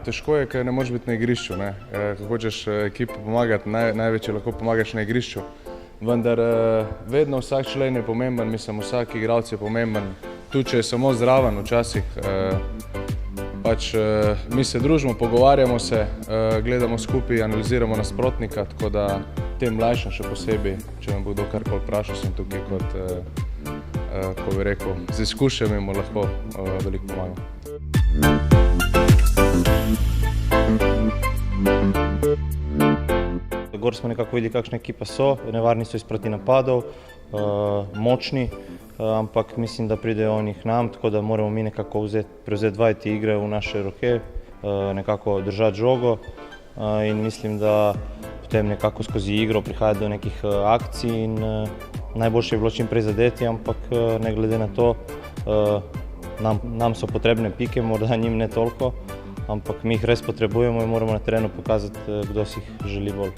težko je, ker ne moreš biti na igrišču. Ko hočeš ekipi pomagati, največje lahko pomagaš na igrišču. Vendar vedno vsak člen je pomemben, mislim, vsak igralec je pomemben. Tudi če je samo zraven včasih. Mi se družimo, pogovarjamo se, gledamo skupaj, analiziramo nasprotnika, tako da tem mlajšim še posebej, če me bo kdo karkoli vprašal, sem tukaj kot, ko bi rekel, z izkušnjami mu lahko veliko pomagam. Gor smo nekako videli, kakšna ekipa so, nevarni so iz protinapadov, močni, ampak mislim, da pridejo oni k nam, tako da moramo mi nekako prevzeti igre v naše roke, nekako držati žogo in mislim, da potem nekako skozi igro prihaja do nekih akcij in najboljše je bilo čim prej zadeti, ampak ne glede na to, nam so potrebne pike, morda njim ne toliko, ampak mi jih res potrebujemo in moramo na terenu pokazati, kdo si jih želi bolj.